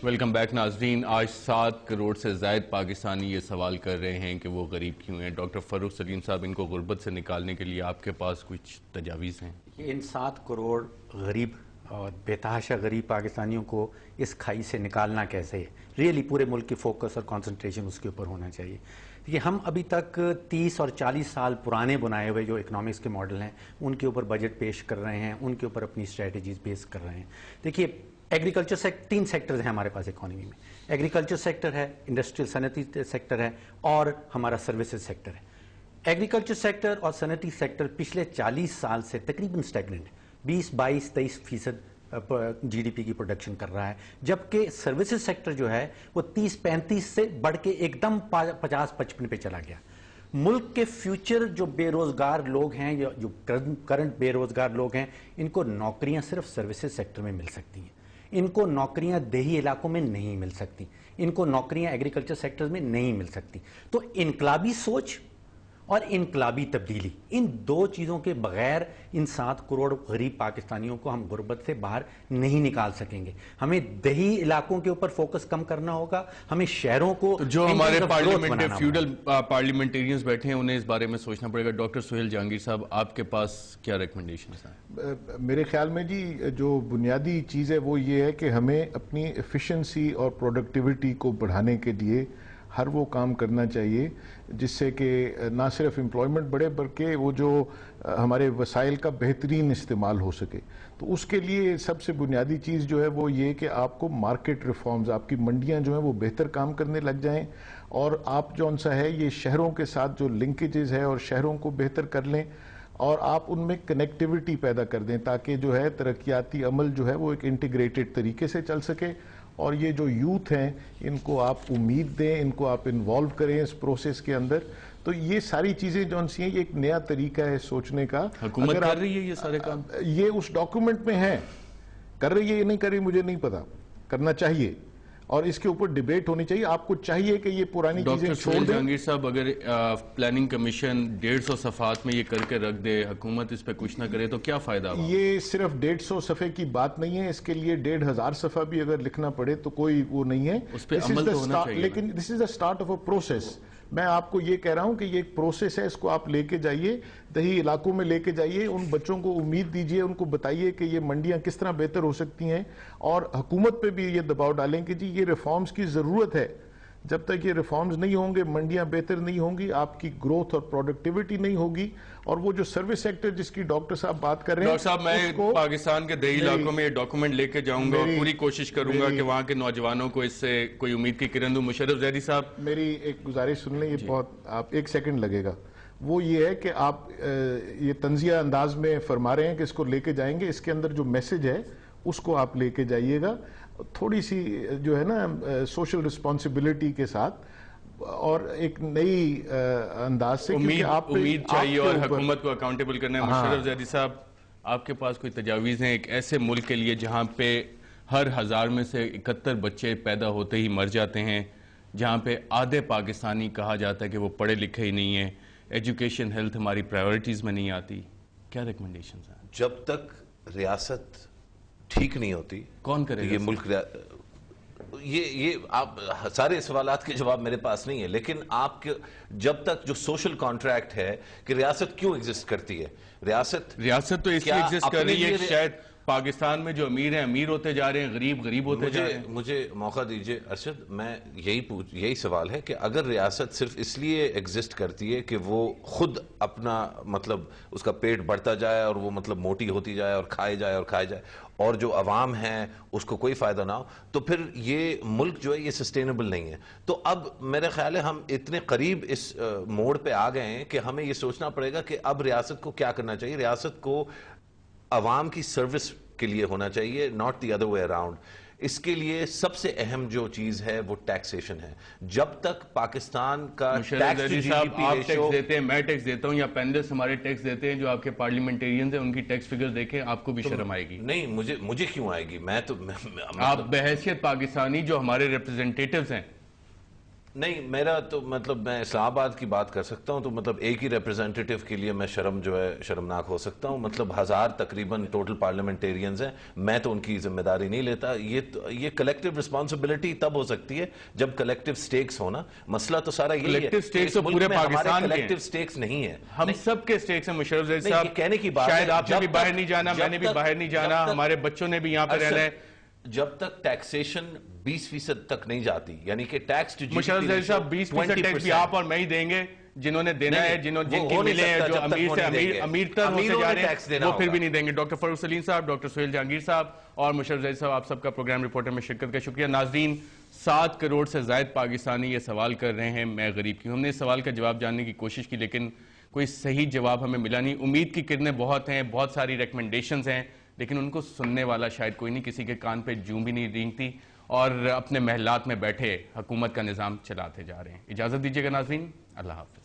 Welcome back ناظرین. آج 7 کروڑ سے زائد پاکستانی یہ سوال کر رہے ہیں کہ وہ غریب کیوں ہیں. ڈاکٹر فروخ سلیم صاحب، ان کو غربت سے نکالنے کے لیے آپ کے پاس کچھ تجاویز ہیں؟ ان 7 کروڑ غریب اور بے تحاشا غریب پاکستانیوں کو اس کھائی سے نکالنا کیسے ہے؟ ریئلی پورے ملک کی فوکس اور کانسنٹریشن اس کے اوپر ہونا چاہیے. دیکھیے، ہم ابھی تک 30 اور 40 سال پرانے بنائے ہوئے جو اکنامکس کے ماڈل ہیں ان کے اوپر بجٹ پیش کر رہے ہیں، ان کے اوپر اپنی اسٹریٹجیز بیس کر رہے ہیں. دیکھیے، ایگریکلچر 3 سیکٹرز ہیں ہمارے پاس اکانومی میں. ایگریکلچر سیکٹر ہے، انڈسٹریل صنعتی سیکٹر ہے، اور ہمارا سروسز سیکٹر ہے. ایگریکلچر سیکٹر اور صنعتی سیکٹر پچھلے 40 سال سے تقریباً اسٹیگننٹ 20-22-23% جی ڈی پی کی پروڈکشن کر رہا ہے، جبکہ سروسز سیکٹر جو ہے وہ 30-35 سے بڑھ کے ایک دم 50-55 پہ چلا گیا. ملک کے فیوچر جو بے روزگار لوگ ہیں، جو کرنٹ بے روزگار لوگ ہیں، ان کو نوکریاں صرف سروسز سیکٹر میں مل سکتی ہیں. ان کو نوکریاں دیہی علاقوں میں نہیں مل سکتی، ان کو نوکریاں ایگریکلچر سیکٹر میں نہیں مل سکتی. تو انقلابی سوچ اور انقلابی تبدیلی، ان 2 چیزوں کے بغیر ان 7 کروڑ غریب پاکستانیوں کو ہم غربت سے باہر نہیں نکال سکیں گے. ہمیں دیہی علاقوں کے اوپر فوکس کم کرنا ہوگا، ہمیں شہروں کو جو ہمارے فیوڈل پارلیمنٹیرینز بیٹھے ہیں انہیں اس بارے میں سوچنا پڑے گا. ڈاکٹر سہیل جہانگیر صاحب، آپ کے پاس کیا ریکمنڈیشنز ہیں؟ میرے خیال میں جی جو بنیادی چیز ہے وہ یہ ہے کہ ہمیں اپنی ایفیشنسی اور پروڈکٹیوٹی کو بڑھانے کے لیے ہر وہ کام کرنا چاہیے جس سے کہ نہ صرف امپلائمنٹ بڑھے بلکہ وہ جو ہمارے وسائل کا بہترین استعمال ہو سکے. تو اس کے لیے سب سے بنیادی چیز جو ہے وہ یہ کہ آپ کو مارکیٹ ریفارمز، آپ کی منڈیاں جو ہیں وہ بہتر کام کرنے لگ جائیں، اور آپ جو سا ہے یہ شہروں کے ساتھ جو لنکیجز ہے اور شہروں کو بہتر کر لیں، اور آپ ان میں کنیکٹیوٹی پیدا کر دیں تاکہ جو ہے ترقیاتی عمل جو ہے وہ ایک انٹیگریٹڈ طریقے سے چل سکے. اور یہ جو یوتھ ہیں ان کو آپ امید دیں، ان کو آپ انوالو کریں اس پروسیس کے اندر. تو یہ ساری چیزیں جو سی ہیں یہ ایک نیا طریقہ ہے سوچنے کا. حکومت کر رہی ہے یہ سارے کام؟ یہ اس ڈاکومنٹ میں ہے، کر رہی ہے یا نہیں کر رہی مجھے نہیں پتا. کرنا چاہیے اور اس کے اوپر ڈیبیٹ ہونی چاہیے. آپ کو چاہیے کہ یہ پرانی چیزیں چھوڑ دیں. ڈاکٹر جہانگیر صاحب، اگر پلاننگ کمیشن 150 صفحات میں یہ کر کے رکھ دے، حکومت اس پہ کچھ نہ کرے تو کیا فائدہ ہوگا؟ یہ صرف 150 صفحے کی بات نہیں ہے، اس کے لیے 1500 صفحہ بھی اگر لکھنا پڑے تو کوئی وہ نہیں ہے. اس پہ عمل تو ہونا چاہیے. لیکن this is the start of a process. میں آپ کو یہ کہہ رہا ہوں کہ یہ ایک پروسیس ہے، اس کو آپ لے کے جائیے، دیہی علاقوں میں لے کے جائیے، ان بچوں کو امید دیجیے، ان کو بتائیے کہ یہ منڈیاں کس طرح بہتر ہو سکتی ہیں، اور حکومت پہ بھی یہ دباؤ ڈالیں کہ جی یہ ریفارمز کی ضرورت ہے. جب تک یہ ریفارمز نہیں ہوں گے، منڈیاں بہتر نہیں ہوں گی، آپ کی گروتھ اور پروڈکٹیوٹی نہیں ہوگی. اور وہ جو سروس سیکٹر جس کی ڈاکٹر صاحب بات کر رہے ہیں، ڈاکٹر صاحب میں پاکستان کے دیہی علاقوں میں یہ ڈاکومنٹ لے کے جاؤں گا اور پوری کوشش کروں گا کہ وہاں کے نوجوانوں کو اس سے کوئی امید کی کرن دوں. مشرف زیدی صاحب، میری ایک گزارش سن لیں، یہ بہت آپ 1 سیکنڈ لگے گا. وہ یہ ہے کہ آپ یہ تنزیہ انداز میں فرما رہے ہیں کہ اس کو لے کے جائیں گے، اس کے اندر جو میسج ہے اس کو آپ لے کے جائیے گا تھوڑی سی جو ہے نا سوشل رسپانسبلٹی کے ساتھ اور ایک نئی انداز سے. امید چاہیے اور حکومت کو اکاؤنٹیبل کرنا ہے. مشرف زیدی صاحب، آپ کے پاس کوئی تجاویز ہیں ایک ایسے ملک کے لیے جہاں پہ ہر 1000 میں سے 71 بچے پیدا ہوتے ہی مر جاتے ہیں، جہاں پہ آدھے پاکستانی کہا جاتا ہے کہ وہ پڑھے لکھے ہی نہیں ہیں، ایجوکیشن ہیلتھ ہماری پرائیورٹیز میں نہیں آتی، کیا ریکمنڈیشنز ہیں؟ جب تک ریاست ٹھیک نہیں ہوتی کون کرے گا یہ ملک؟ یہ آپ سارے سوالات کے جواب میرے پاس نہیں ہے، لیکن آپ کے جب تک جو سوشل کانٹریکٹ ہے کہ ریاست کیوں ایگزسٹ کرتی ہے، ریاست تو اس لیے ایگزسٹ کر رہی ہے شاید پاکستان میں جو امیر ہیں امیر ہوتے جا رہے ہیں، غریب غریب ہوتے جا رہے ہیں. مجھے موقع دیجئے ارشد، میں یہی سوال ہے کہ اگر ریاست صرف اس لیے ایگزسٹ کرتی ہے کہ وہ خود اپنا مطلب اس کا پیٹ بڑھتا جائے اور وہ مطلب موٹی ہوتی جائے اور کھائے جائے اور جو عوام ہیں اس کو کوئی فائدہ نہ ہو، تو پھر یہ ملک جو ہے یہ سسٹینیبل نہیں ہے. تو اب میرے خیال ہے ہم اتنے قریب اس موڑ پہ آ گئے ہیں کہ ہمیں یہ سوچنا پڑے گا کہ اب ریاست کو کیا کرنا چاہیے. ریاست کو عوام کی سروس کے لیے ہونا چاہیے، not the other way around. اس کے لیے سب سے اہم جو چیز ہے وہ ٹیکسیشن ہے. جب تک پاکستان کا tax to G D P آپ ٹیکس دیتے ہیں، میں ٹیکس دیتا ہوں، یا پینلسٹ ہمارے ٹیکس دیتے ہیں، جو آپ کے پارلیمنٹیرینز ہیں ان کی ٹیکس فگر دیکھیں، آپ کو بھی شرم آئے گی. نہیں، مجھے کیوں آئے گی؟ میں تو آپ بحیثیت پاکستانی جو ہمارے ریپرزنٹیٹیوز ہیں نہیں میرا تو مطلب میں اسلام آباد کی بات کر سکتا ہوں تو مطلب ایک ہی ریپرزینٹیٹیو کے لیے میں شرمناک ہو سکتا ہوں. مطلب 1000 تقریباً ٹوٹل پارلیمنٹیرینز ہیں, میں تو ان کی ذمہ داری نہیں لیتا. یہ کلیکٹیو رسپانسبلٹی تب ہو سکتی ہے جب کلیکٹیو سٹیکس ہونا. مسئلہ تو سارا یہی ہے, کلیکٹیو سٹیکس تو پورے پاکستان کے کلیکٹیو سٹیکس نہیں ہے, ہم سب کے سٹیکس ہیں مشرف زیدی صاحب. کہنے کی بات شاید آپ نے بھی باہر نہیں جانا, میں نے بھی باہر نہیں جانا, ہمارے بچوں نے بھی یہاں پہ رہنا ہے. جب تک ٹیکسیشن 20% تک نہیں جاتی, یعنی کہ ٹیکس ٹو مشرف زیدی صاحب 20% ٹیکس بھی آپ اور میں ہی دیں گے, جنہوں نے دینا ہے, جن کی ملے ہیں, جو امیر سے امیر تر ہوتے جا رہے ہیں, وہ پھر بھی نہیں دیں گے. ڈاکٹر فاروق سلیم صاحب, ڈاکٹر سہیل جہانگیر صاحب اور مشرف زیدی صاحب, آپ سب کا پروگرام رپورٹر میں شرکت کا شکریہ. ناظرین, 7 کروڑ سے زائد پاکستانی یہ سوال کر رہے ہیں میں غریب کیوں. ہم نے اس سوال کا جواب جاننے کی کوشش کی لیکن کوئی صحیح جواب ہمیں ملا نہیں. امید کی کرنیں بہت ہیں, بہت ساری ریکمنڈیشنز ہیں, لیکن ان کو سننے والا شاید کوئی نہیں. کسی کے کان پہ جوں بھی نہیں رینگتی اور اپنے محلات میں بیٹھے حکومت کا نظام چلاتے جا رہے ہیں. اجازت دیجیے گا ناظرین, اللہ حافظ.